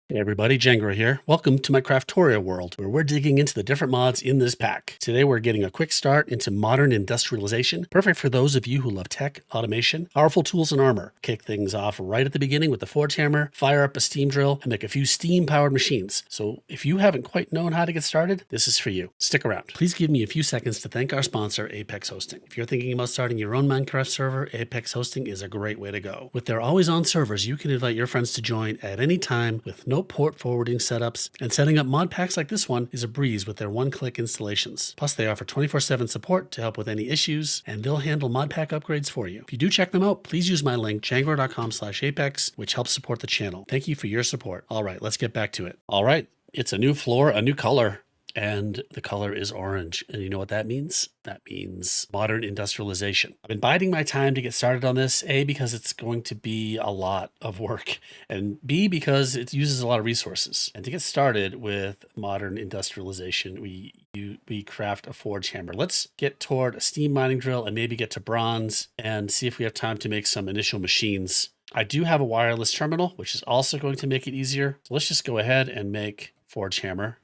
Hey everybody, Jengra here. Welcome to my Craftoria world, where we're digging into the different mods in this pack. Today we're getting a quick start into Modern Industrialization, perfect for those of you who love tech, automation, powerful tools, and armor. Kick things off right at the beginning with the forge hammer, fire up a steam drill, and make a few steam-powered machines. So if you haven't quite known how to get started, this is for you. Stick around. Please give me a few seconds to thank our sponsor, Apex Hosting. If you're thinking about starting your own Minecraft server, Apex Hosting is a great way to go. With their always-on servers, you can invite your friends to join at any time with no port forwarding setups, and setting up mod packs like this one is a breeze with their one-click installations. Plus, they offer 24/7 support to help with any issues, and they'll handle mod pack upgrades for you. If you do check them out, please use my link, jangro.com/apex, which helps support the channel. Thank you for your support. All right, let's get back to it. All right, it's a new floor, a new color. And the color is orange. And you know what that means? That means modern industrialization. I've been biding my time to get started on this, A, because it's going to be a lot of work, and B, because it uses a lot of resources. And to get started with modern industrialization, we craft a forge hammer. Let's get toward a steam mining drill and maybe get to bronze and see if we have time to make some initial machines. I do have a wireless terminal, which is also going to make it easier. So let's just go ahead and make forge hammer.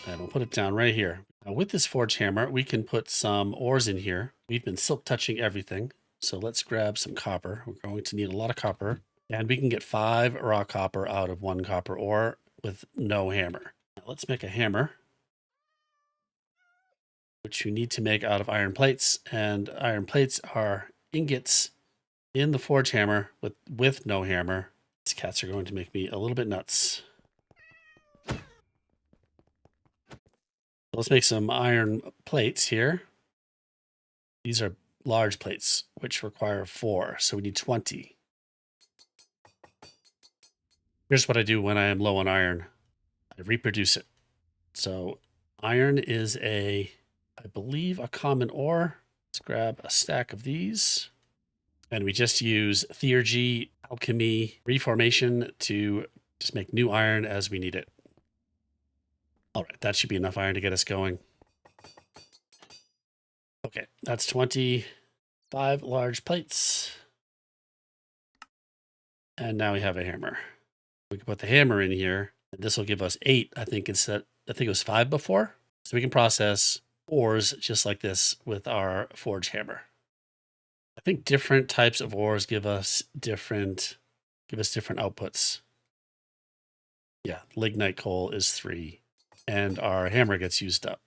And we'll put it down right here. Now with this forge hammer, we can put some ores in here. We've been silk touching everything. So let's grab some copper. We're going to need a lot of copper. And we can get 5 raw copper out of 1 copper ore with no hammer. Now let's make a hammer, which you need to make out of iron plates. And iron plates are ingots in the forge hammer with no hammer. These cats are going to make me a little bit nuts. Let's make some iron plates here. These are large plates, which require 4, so we need 20. Here's what I do when I am low on iron. I reproduce it. So iron is I believe, a common ore. Let's grab a stack of these. And we just use theurgy, alchemy, reformation to just make new iron as we need it. All right, that should be enough iron to get us going. Okay, that's 25 large plates. And now we have a hammer. We can put the hammer in here, and this will give us 8. I think it was 5 before. So we can process ores just like this with our forge hammer. I think different types of ores give us different outputs. Yeah, lignite coal is 3, and our hammer gets used up.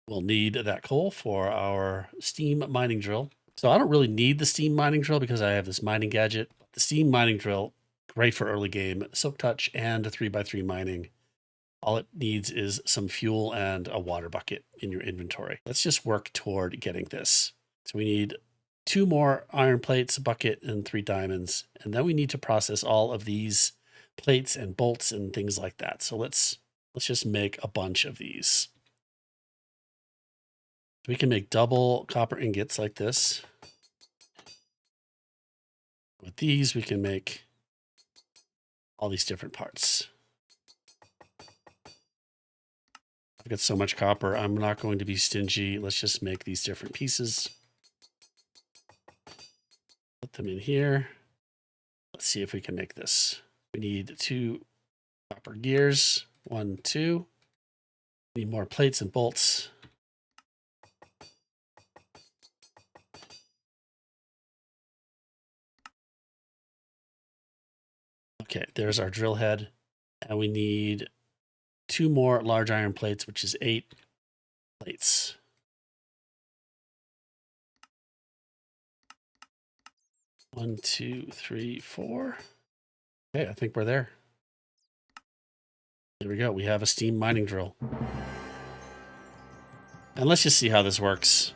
We'll need that coal for our steam mining drill. So I don't really need the steam mining drill because I have this mining gadget. The steam mining drill, great for early game, silk touch, and 3x3 mining. All it needs is some fuel and a water bucket in your inventory. Let's just work toward getting this. So we need 2 more iron plates, a bucket, and 3 diamonds. And then we need to process all of these plates and bolts and things like that. So let's just make a bunch of these. We can make double copper ingots like this. With these, we can make all these different parts. I've got so much copper, I'm not going to be stingy. Let's just make these different pieces. Put them in here. Let's see if we can make this. We need 2 copper gears. 1, 2. We need more plates and bolts. Okay, there's our drill head. And we need 2 more large iron plates, which is 8 plates. One, 2, 3, 4. Okay, I think we're there. There we go. We have a steam mining drill. And let's just see how this works.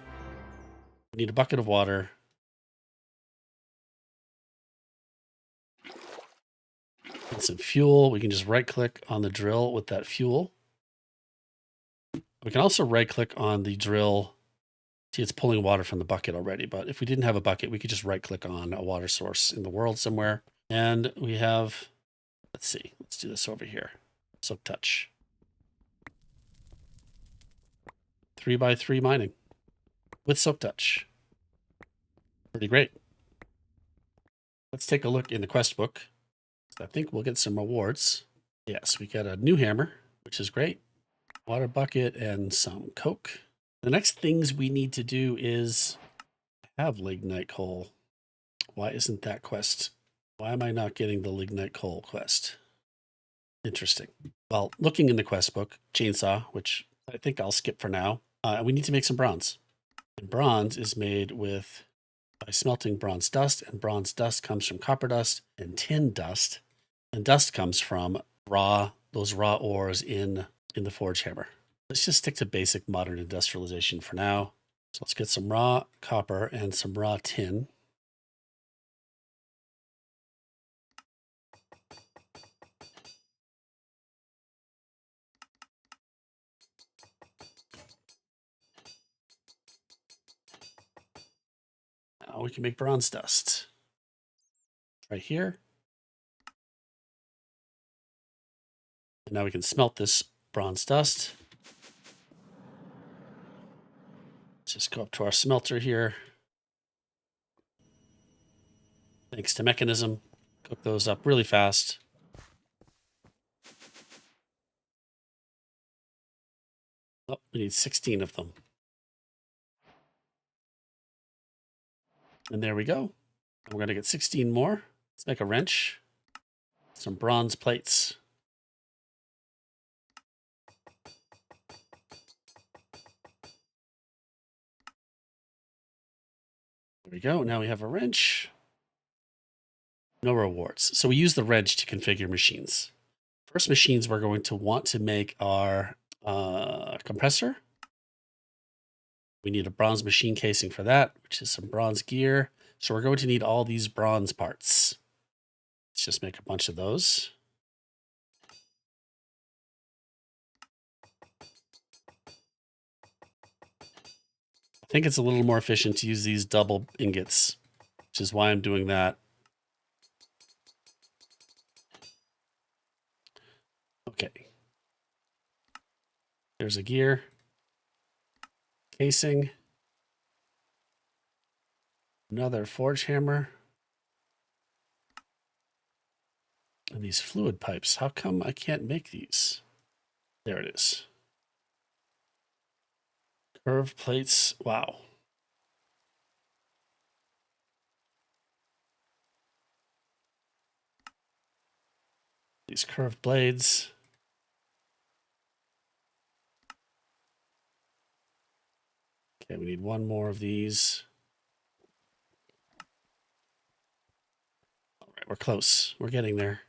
We need a bucket of water. And some fuel. We can just right click on the drill with that fuel. We can also right click on the drill. See, it's pulling water from the bucket already, but if we didn't have a bucket, we could just right click on a water source in the world somewhere. And we have, let's see, let's do this over here. Silk touch. 3x3 mining with silk touch. Pretty great. Let's take a look in the quest book. I think we'll get some rewards. Yes, we got a new hammer, which is great. Water bucket and some coke. The next things we need to do is have lignite coal. Why isn't that quest? Why am I not getting the lignite coal quest? Interesting. Well, looking in the quest book, chainsaw, which I think I'll skip for now. We need to make some bronze. And bronze is made by smelting bronze dust, and bronze dust comes from copper dust and tin dust, and dust comes from those raw ores in the forge hammer. Let's just stick to basic modern industrialization for now. So let's get some raw copper and some raw tin. Now we can make bronze dust. Right here. And now we can smelt this bronze dust. Let's just go up to our smelter here. Thanks to mechanism. Cook those up really fast. Oh, we need 16 of them. And there we go. We're going to get 16 more. Let's make a wrench. Some bronze plates. There we go. Now we have a wrench. No rewards. So we use the wrench to configure machines. First machines we're going to want to make are compressor. We need a bronze machine casing for that, which is some bronze gear. So we're going to need all these bronze parts. Let's just make a bunch of those. I think it's a little more efficient to use these double ingots, which is why I'm doing that. Okay. There's a gear. Casing. Another forge hammer. And these fluid pipes. How come I can't make these? There it is. Curved plates. Wow. These curved blades. Okay, we need one more of these. All right, we're close. We're getting there.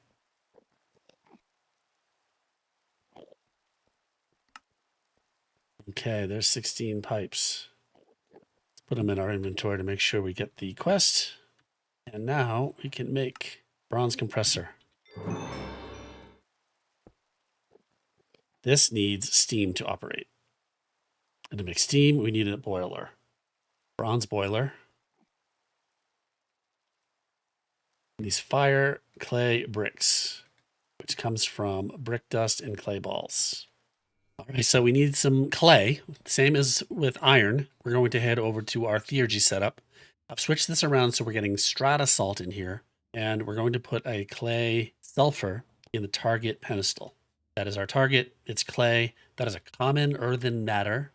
Okay, there's 16 pipes. Let's put them in our inventory to make sure we get the quest. And now we can make bronze compressor. This needs steam to operate. And to make steam, we need a boiler. Bronze boiler. And these fire clay bricks, which comes from brick dust and clay balls. All right, so we need some clay. Same as with iron. We're going to head over to our theurgy setup. I've switched this around so we're getting strata salt in here. And we're going to put a clay sulfur in the target pedestal. That is our target. It's clay. That is a common earthen matter.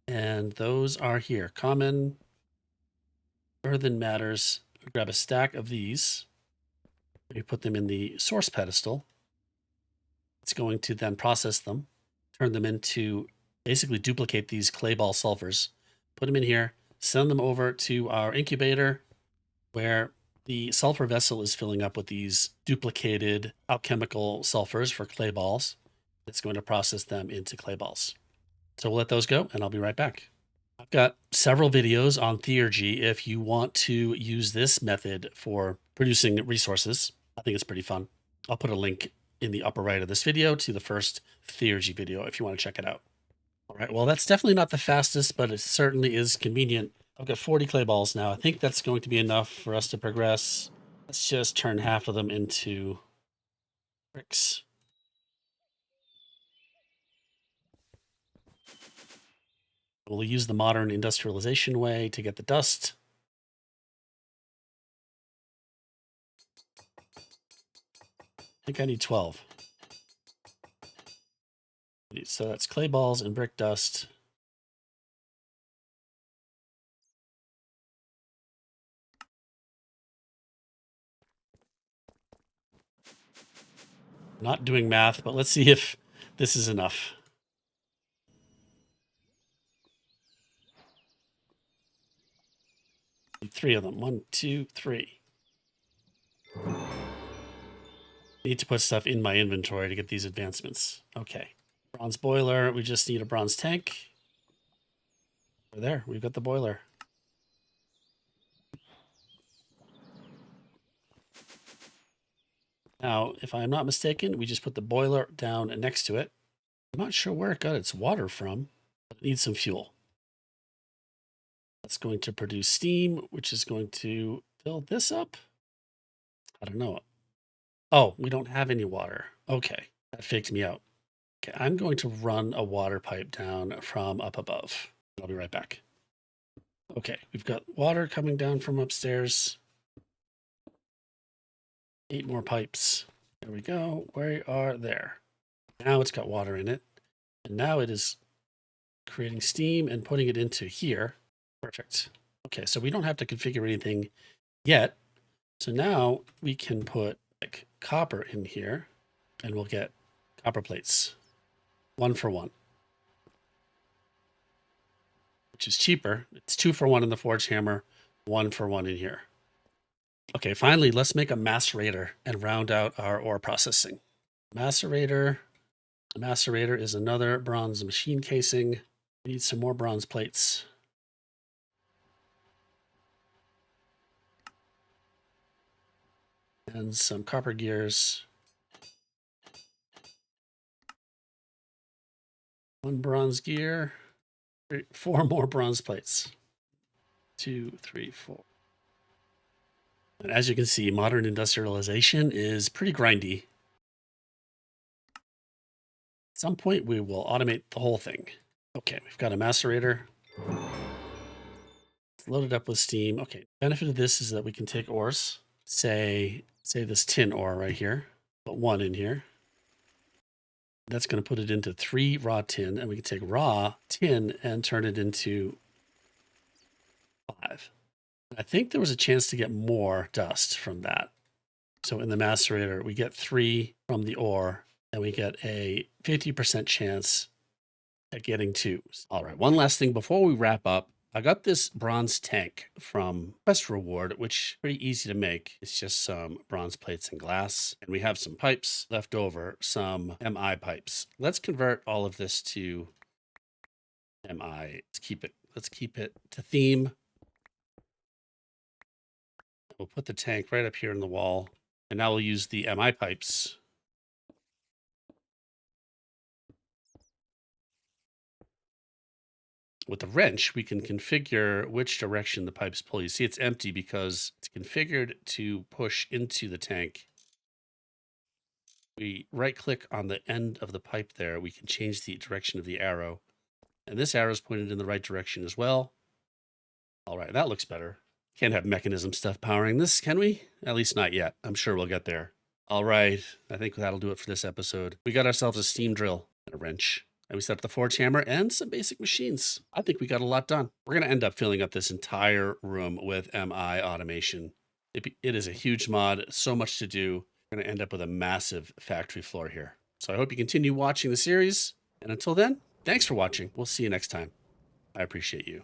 And those are here. Common earthen matters. We grab a stack of these. We put them in the source pedestal. It's going to then process them, turn them into, basically duplicate these clay ball sulfurs, put them in here, send them over to our incubator where the sulfur vessel is filling up with these duplicated alchemical sulfurs for clay balls. It's going to process them into clay balls. So we'll let those go and I'll be right back. I've got several videos on theurgy if you want to use this method for producing resources. I think it's pretty fun. I'll put a link in the upper right of this video to the first theurgy video if you want to check it out. All right, well, that's definitely not the fastest, but it certainly is convenient. I've got 40 clay balls now. I think that's going to be enough for us to progress. Let's just turn half of them into bricks. We'll use the modern industrialization way to get the dust. think I need 12. So that's clay balls and brick dust. Not doing math, but let's see if this is enough. Three of them. 1, 2, 3. Need to put stuff in my inventory to get these advancements. Okay. Bronze boiler. We just need a bronze tank. There, we've got the boiler. Now, if I'm not mistaken, we just put the boiler down next to it. I'm not sure where it got its water from, but it needs some fuel. That's going to produce steam, which is going to fill this up. I don't know. Oh, we don't have any water. Okay, that faked me out. Okay, I'm going to run a water pipe down from up above. I'll be right back. Okay, we've got water coming down from upstairs. 8 more pipes. There we go. We are there. Now it's got water in it. And now it is creating steam and putting it into here. Perfect. Okay, so we don't have to configure anything yet. So now we can put like copper in here and we'll get copper plates. 1 for 1. Which is cheaper. It's 2 for 1 in the forge hammer, 1 for 1 in here. Okay, finally, let's make a macerator and round out our ore processing. Macerator. The macerator is another bronze machine casing. We need some more bronze plates. And some copper gears. 1 bronze gear. 4 more bronze plates. 2, 3, 4. And as you can see, modern industrialization is pretty grindy. At some point, we will automate the whole thing. Okay, we've got a macerator. It's loaded up with steam. Okay, benefit of this is that we can take ores. Say this tin ore right here. Put 1 in here. That's going to put it into 3 raw tin, and we can take raw tin and turn it into 5. I think there was a chance to get more dust from that. So in the macerator, we get 3 from the ore, and we get a 50% chance at getting 2. All right, one last thing before we wrap up. I got this bronze tank from Quest Reward, which is pretty easy to make. It's just some bronze plates and glass. And we have some pipes left over, some MI pipes. Let's convert all of this to MI. Let's keep it to theme. We'll put the tank right up here in the wall. And now we'll use the MI pipes. With the wrench, we can configure which direction the pipes pull. You see it's empty because it's configured to push into the tank. We right click on the end of the pipe there. We can change the direction of the arrow. And this arrow is pointed in the right direction as well. All right, that looks better. Can't have mechanism stuff powering this, can we? At least not yet. I'm sure we'll get there. All right, I think that'll do it for this episode. We got ourselves a steam drill and a wrench. And we set up the forge hammer and some basic machines. I think we got a lot done. We're going to end up filling up this entire room with MI automation. It is a huge mod, so much to do. We're going to end up with a massive factory floor here. So I hope you continue watching the series. And until then, thanks for watching. We'll see you next time. I appreciate you.